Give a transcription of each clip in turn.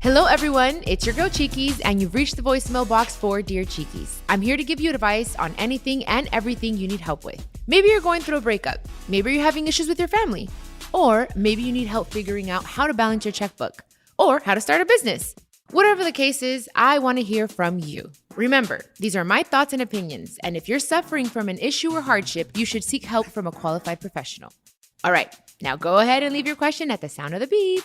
Hello, everyone. It's your girl, Chiquis, and you've reached the voicemail box for Dear Chiquis. I'm here to give you advice on anything and everything you need help with. Maybe you're going through a breakup. Maybe you're having issues with your family. Or maybe you need help figuring out how to balance your checkbook or how to start a business. Whatever the case is, I want to hear from you. Remember, these are my thoughts and opinions, and if you're suffering from an issue or hardship, you should seek help from a qualified professional. All right, now go ahead and leave your question at the sound of the beep.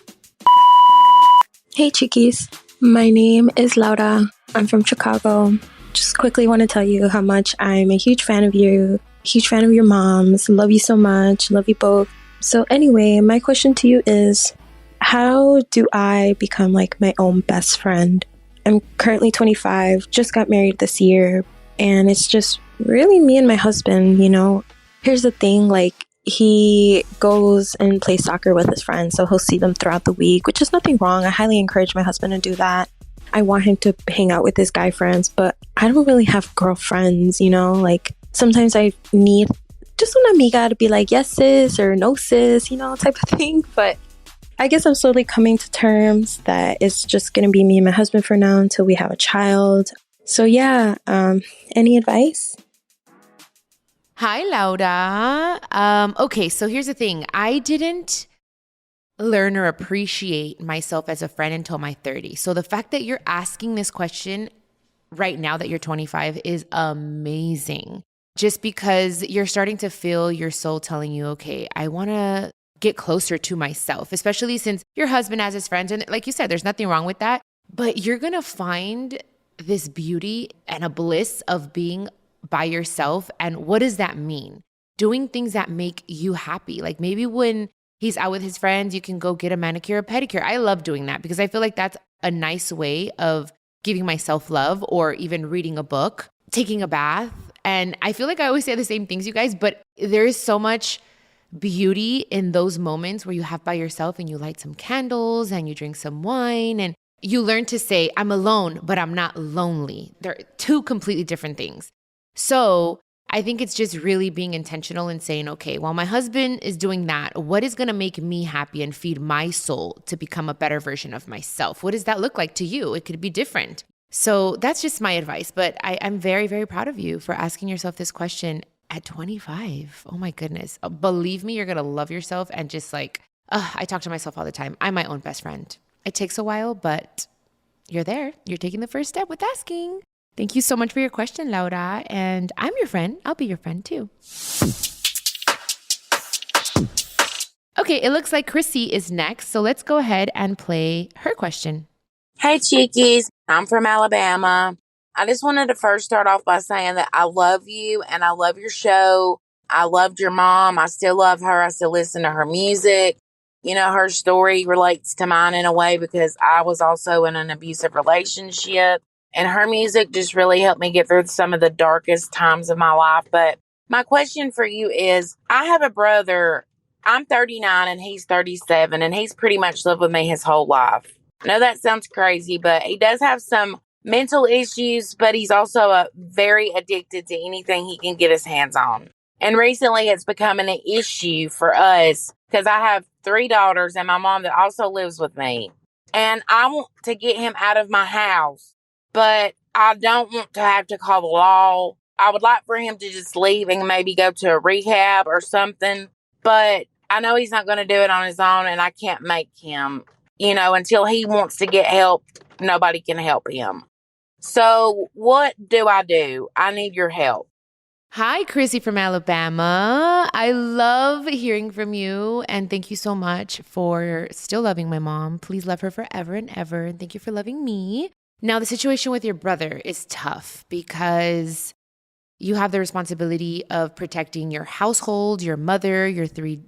Hey Chiquis, my name is Laura. I'm from Chicago. Just quickly want to tell you how much I'm a huge fan of you, huge fan of your moms. Love you so much. Love you both. So anyway, my question to you is, how do I become like my own best friend? I'm currently 25, just got married this year, and it's just really me and my husband, you know. Here's the thing, like, he goes and plays soccer with his friends, so he'll see them throughout the week, which is nothing wrong. I highly encourage my husband to do that. I want him to hang out with his guy friends, but I don't really have girlfriends, you know? Like, sometimes I need just una amiga to be like, yes, sis, or no, sis, you know, type of thing. But I guess I'm slowly coming to terms that it's just going to be me and my husband for now until we have a child. So yeah, any advice? Hi, Laura. Okay, so here's the thing. I didn't learn or appreciate myself as a friend until my 30s. So the fact that you're asking this question right now that you're 25 is amazing. Just because you're starting to feel your soul telling you, okay, I want to get closer to myself, especially since your husband has his friends. And like you said, there's nothing wrong with that. But you're going to find this beauty and a bliss of being by yourself. And what does that mean? Doing things that make you happy. Like maybe when he's out with his friends, you can go get a manicure or pedicure. I love doing that because I feel like that's a nice way of giving myself love, or even reading a book, taking a bath. And I feel like I always say the same things, you guys, but there is so much beauty in those moments where you have by yourself and you light some candles and you drink some wine and you learn to say, I'm alone, but I'm not lonely. They're two completely different things. So I think it's just really being intentional and saying, okay, while my husband is doing that, what is going to make me happy and feed my soul to become a better version of myself? What does that look like to you? It could be different. So that's just my advice. But I'm very, very proud of you for asking yourself this question at 25. Oh my goodness. Believe me, you're going to love yourself. And just like, I talk to myself all the time. I'm my own best friend. It takes a while, but you're there. You're taking the first step with asking. Thank you so much for your question, Laura. And I'm your friend. I'll be your friend too. Okay, it looks like Chrissy is next. So let's go ahead and play her question. Hey, Chiquis. I'm from Alabama. I just wanted to first start off by saying that I love you and I love your show. I loved your mom. I still love her. I still listen to her music. You know, her story relates to mine in a way because I was also in an abusive relationship. And her music just really helped me get through some of the darkest times of my life. But my question for you is, I have a brother. I'm 39 and he's 37, and he's pretty much lived with me his whole life. I know that sounds crazy, but he does have some mental issues, but he's also very addicted to anything he can get his hands on. And recently it's becoming an issue for us because I have 3 daughters and my mom that also lives with me. And I want to get him out of my house, but I don't want to have to call the law. I would like for him to just leave and maybe go to a rehab or something. But I know he's not going to do it on his own, and I can't make him, you know, until he wants to get help, nobody can help him. So what do? I need your help. Hi, Chrissy from Alabama. I love hearing from you, and thank you so much for still loving my mom. Please love her forever and ever, and thank you for loving me. Now, the situation with your brother is tough because you have the responsibility of protecting your household, your mother, your 3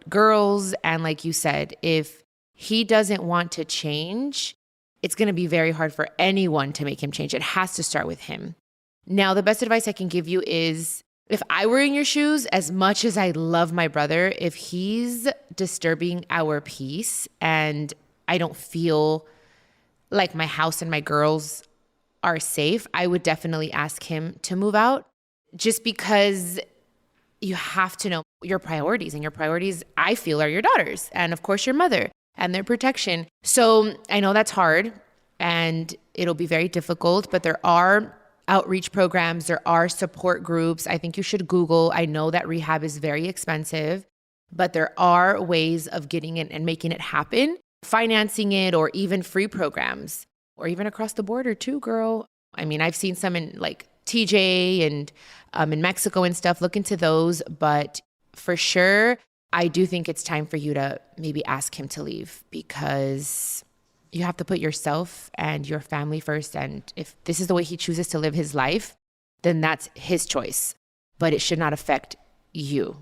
girls, and like you said, if he doesn't want to change, it's going to be very hard for anyone to make him change. It has to start with him. Now, the best advice I can give you is, if I were in your shoes, as much as I love my brother, if he's disturbing our peace and I don't feel like my house and my girls are safe, I would definitely ask him to move out, just because you have to know your priorities. And your priorities, I feel, are your daughters and, of course, your mother. and their protection. So I know that's hard and it'll be very difficult, but there are outreach programs, there are support groups. I think you should Google. I know that rehab is very expensive, but there are ways of getting it and making it happen, financing it, or even free programs, or even across the border too, girl. I mean, I've seen some in like TJ and in Mexico and stuff. Look into those. But for sure, I do think it's time for you to maybe ask him to leave, because you have to put yourself and your family first. And if this is the way he chooses to live his life, then that's his choice. But it should not affect you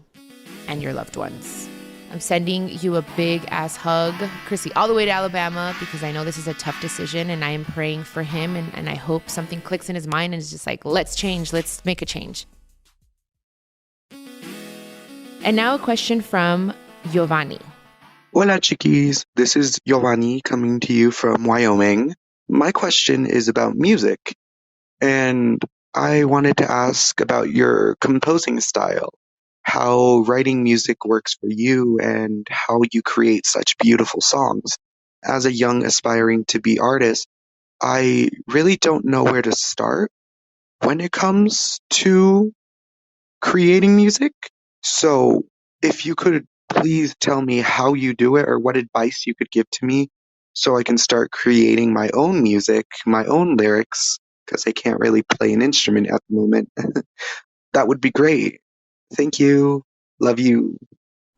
and your loved ones. I'm sending you a big ass hug, Chrissy, all the way to Alabama, because I know this is a tough decision and I am praying for him, and I hope something clicks in his mind and is just like, let's change, let's make a change. And now a question from Yovanni. Hola, Chiquis. This is Yovanni coming to you from Wyoming. My question is about music, and I wanted to ask about your composing style, how writing music works for you, and how you create such beautiful songs. As a young aspiring to be artist, I really don't know where to start when it comes to creating music. So if you could please tell me how you do it, or what advice you could give to me so I can start creating my own music, my own lyrics, because I can't really play an instrument at the moment. That would be great. Thank you. Love you.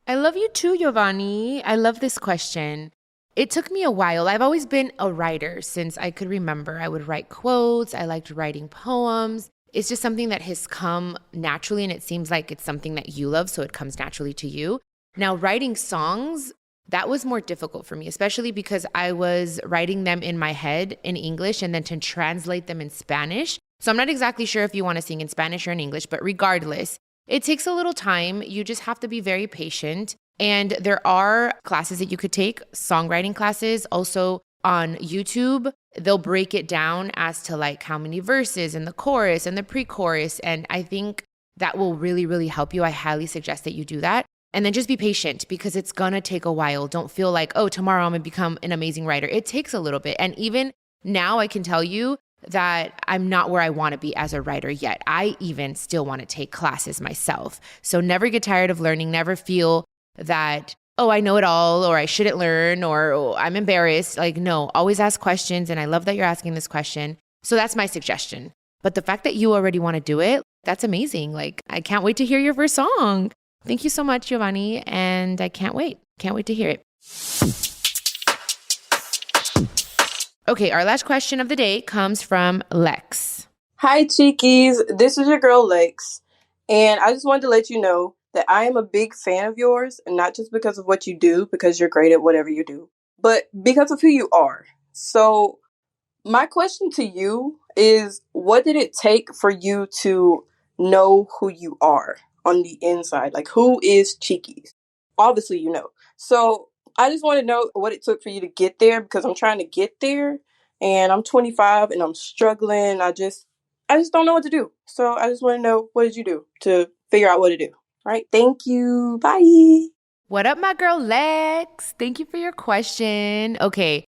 I love you too, Yovanni. I love this question. It took me a while. I've always been a writer since I could remember. I would write quotes. I liked writing poems. It's just something that has come naturally, and it seems like it's something that you love, so it comes naturally to you. Now, writing songs, that was more difficult for me, especially because I was writing them in my head in English and then to translate them in Spanish. So I'm not exactly sure if you want to sing in Spanish or in English, but regardless, it takes a little time. You just have to be very patient. And there are classes that you could take, songwriting classes. Also on YouTube, they'll break it down as to like how many verses and the chorus and the pre-chorus. And I think that will really, really help you. I highly suggest that you do that. And then just be patient, because it's going to take a while. Don't feel like, oh, tomorrow I'm going to become an amazing writer. It takes a little bit. And even now I can tell you that I'm not where I want to be as a writer yet. I even still want to take classes myself. So never get tired of learning. Never feel that, oh, I know it all, or I shouldn't learn, or oh, I'm embarrassed. Like, no, always ask questions. And I love that you're asking this question. So that's my suggestion. But the fact that you already want to do it, that's amazing. Like, I can't wait to hear your first song. Thank you so much, Yovanni. And I can't wait. Can't wait to hear it. Okay, our last question of the day comes from Lexx. Hi, Chiquis. This is your girl, Lexx. And I just wanted to let you know that I am a big fan of yours, and not just because of what you do, because you're great at whatever you do, but because of who you are. So my question to you is, what did it take for you to know who you are on the inside? Like, who is Chiquis? Obviously, you know. So I just want to know what it took for you to get there, because I'm trying to get there, and I'm 25 and I'm struggling. I just don't know what to do. So I just want to know, what did you do to figure out what to do? All right. Thank you. Bye. What up, my girl, Lexx? Thank you for your question. Okay,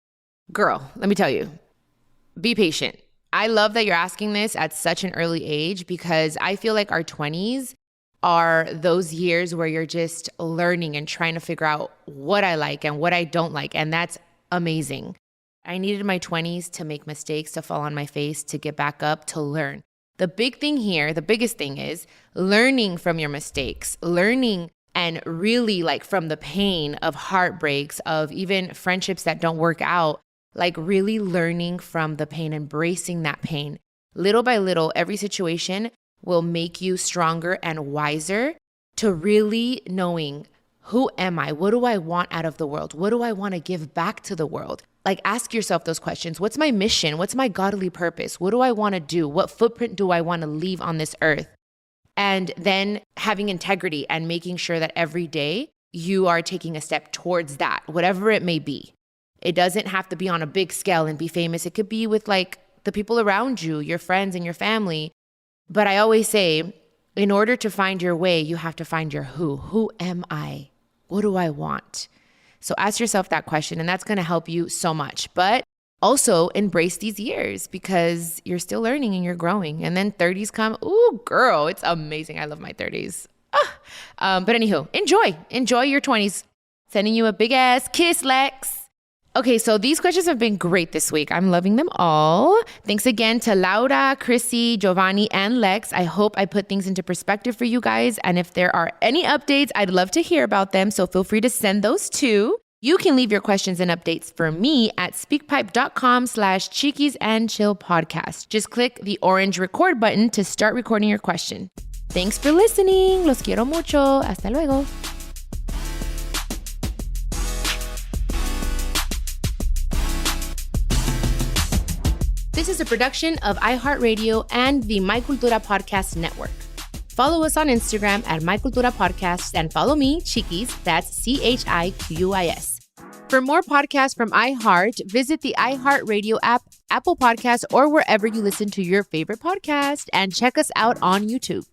girl, let me tell you, be patient. I love that you're asking this at such an early age, because I feel like our 20s are those years where you're just learning and trying to figure out what I like and what I don't like. And that's amazing. I needed my 20s to make mistakes, to fall on my face, to get back up, to learn. The big thing here, the biggest thing is learning from your mistakes, learning and really like from the pain of heartbreaks, of even friendships that don't work out, like really learning from the pain, embracing that pain. Little by little, every situation will make you stronger and wiser to really knowing, who am I? What do I want out of the world? What do I want to give back to the world? Like, ask yourself those questions. What's my mission? What's my godly purpose? What do I want to do? What footprint do I want to leave on this earth? And then having integrity and making sure that every day you are taking a step towards that, whatever it may be. It doesn't have to be on a big scale and be famous. It could be with like the people around you, your friends and your family. But I always say, in order to find your way, you have to find your who. Who am I? What do I want? So ask yourself that question, and that's going to help you so much. But also embrace these years because you're still learning and you're growing. And then 30s come. Ooh, girl, it's amazing. I love my 30s. But anywho, enjoy your 20s. Sending you a big ass kiss, Lex. Okay, so these questions have been great this week. I'm loving them all. Thanks again to Laura, Chrissy, Yovanni, and Lexx. I hope I put things into perspective for you guys. And if there are any updates, I'd love to hear about them. So feel free to send those too. You can leave your questions and updates for me at speakpipe.com/Chiquis and Chill podcast. Just click the orange record button to start recording your question. Thanks for listening. Los quiero mucho. Hasta luego. This is a production of iHeartRadio and the My Cultura Podcast Network. Follow us on Instagram at My Cultura Podcast and follow me, Chiquis, that's CHIQUIS. For more podcasts from iHeart, visit the iHeartRadio app, Apple Podcasts, or wherever you listen to your favorite podcast, and check us out on YouTube.